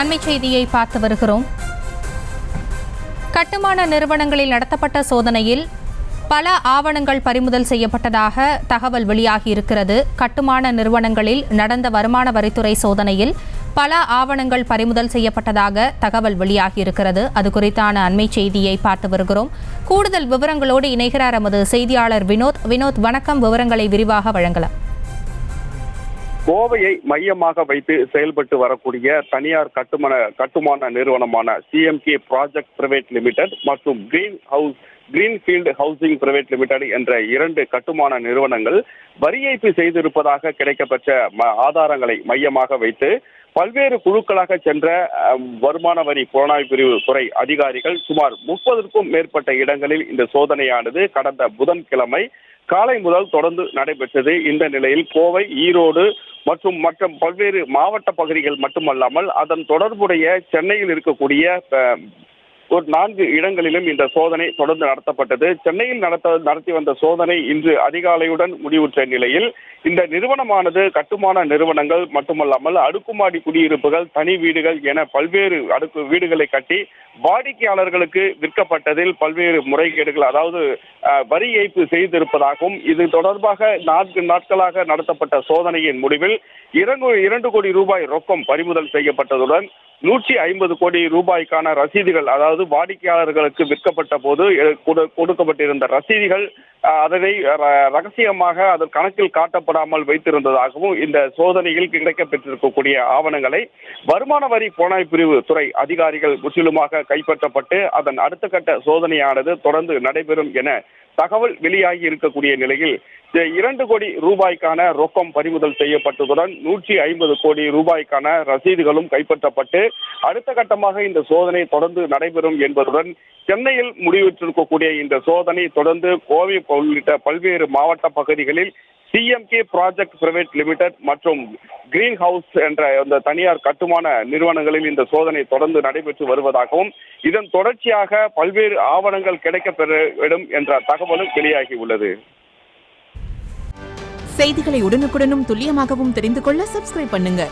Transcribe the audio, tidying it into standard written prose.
அண்மை செய்தியை பார்த்து வருகிறோம். கட்டுமான நிறுவனங்களில் நடத்தப்பட்ட சோதனையில் பல ஆவணங்கள் பறிமுதல் செய்யப்பட்டதாக தகவல் வெளியாகியிருக்கிறது. கட்டுமான நிறுவனங்களில் நடந்த வருமான வரித்துறை சோதனையில் பல ஆவணங்கள் பறிமுதல் செய்யப்பட்டதாக தகவல் வெளியாகியிருக்கிறது. அது குறித்தான அண்மை செய்தியை பார்த்து வருகிறோம். கூடுதல் விவரங்களோடு இணைகிறார் எமது செய்தியாளர் வினோத். வினோத், வணக்கம். விவரங்களை விரிவாக வழங்கலாம். கோவையை மையமாக வைத்து செயல்பட்டு வரக்கூடிய தனியார் கட்டுமான நிறுவனமான சிஎம்கே ப்ராஜெக்ட் பிரைவேட் லிமிடெட் மற்றும் கிரீன்ஃபீல்டு ஹவுசிங் பிரைவேட் லிமிடெட் என்ற இரண்டு கட்டுமான நிறுவனங்கள் வரி ஏய்ப்பு செய்திருப்பதாக கிடைக்கப்பெற்ற ஆதாரங்களை மையமாக வைத்து பல்வேறு குழுக்களாக சென்ற வருமான வரி புலனாய்வு பிரிவு துறை அதிகாரிகள் சுமார் 30க்கும் மேற்பட்ட இடங்களில் இந்த சோதனையானது கடந்த புதன்கிழமை காலை முதல் தொடர்ந்து நடைபெற்றது. இந்த நிலையில் கோவை, ஈரோடு மற்றும் பல்வேறு மாவட்ட பகுதிகள் மட்டுமல்லாமல் அதன் தொடர்புடைய சென்னையில் இருக்கக்கூடிய ஒரு 4 இடங்களிலும் இந்த சோதனை தொடர்ந்து நடத்தப்பட்டது. சென்னையில் நடத்தி வந்த சோதனை இன்று அதிகாலையுடன் முடிவுற்ற நிலையில் இந்த நிறுவனமானது கட்டுமான நிறுவனங்கள் மட்டுமல்லாமல் அடுக்குமாடி குடியிருப்புகள், தனி வீடுகள் என பல்வேறு வீடுகளை கட்டி வாடிக்கையாளர்களுக்கு விற்கப்பட்டதில் பல்வேறு முறைகேடுகள், அதாவது வரி ஏய்ப்பு செய்திருப்பதாகவும் இது தொடர்பாக 4 நாட்களாக நடத்தப்பட்ட சோதனையின் முடிவில் 2 கோடி ரூபாய் ரொக்கம் பறிமுதல் செய்யப்பட்டதுடன் 150 கோடி ரூபாய்க்கான ரசீதுகள், அதாவது வாடிக்கையாளர்களுக்கு விற்கப்பட்ட போது கொடுக்கப்பட்டிருந்த ரசீதுகள் அதனை ரகசியமாக அதன் கணக்கில் காட்டப்படாமல் வைத்திருந்ததாகவும் இந்த சோதனையில் கிடைக்கப்பெற்றிருக்கக்கூடிய ஆவணங்களை வருமான வரி புலனாய்வு பிரிவு துறை அதிகாரிகள் முற்றிலுமாக கைப்பற்றப்பட்டு அதன் அடுத்த கட்ட சோதனையானது தொடர்ந்து நடைபெறும் என தகவல் வெளியாகி இருக்கக்கூடிய நிலையில் 2 கோடி ரூபாய்க்கான ரொக்கம் பறிமுதல் செய்யப்பட்டதுடன் 150 கோடி ரூபாய்க்கான ரசீதுகளும் கைப்பற்றப்பட்டு அடுத்த கட்டமாக இந்த சோதனை தொடர்ந்து நடைபெறும் என்பதுடன் சென்னையில் முடிவுற்றிருக்கக்கூடிய இந்த சோதனை தொடர்ந்து கோவை உள்ளிட்ட பல்வேறு மாவட்ட பகுதிகளில் சிஎம்கே ப்ராஜெக்ட் பிரைவேட் லிமிடெட் மற்றும் கிரீன் ஹவுஸ் என்ற அந்த தனியார் கட்டுமான நிறுவனங்களில் இந்த சோதனை தொடர்ந்து நடைபெற்று வருவதாகவும் இதன் தொடர்ச்சியாக பல்வேறு ஆவணங்கள் கிடைக்கப்பெறும் என்ற தகவலும் வெளியாகி உள்ளது. செய்திகளை உடனுக்குடனும் துல்லியமாகவும் தெரிந்து கொள்ள சப்ஸ்கிரைப் பண்ணுங்க.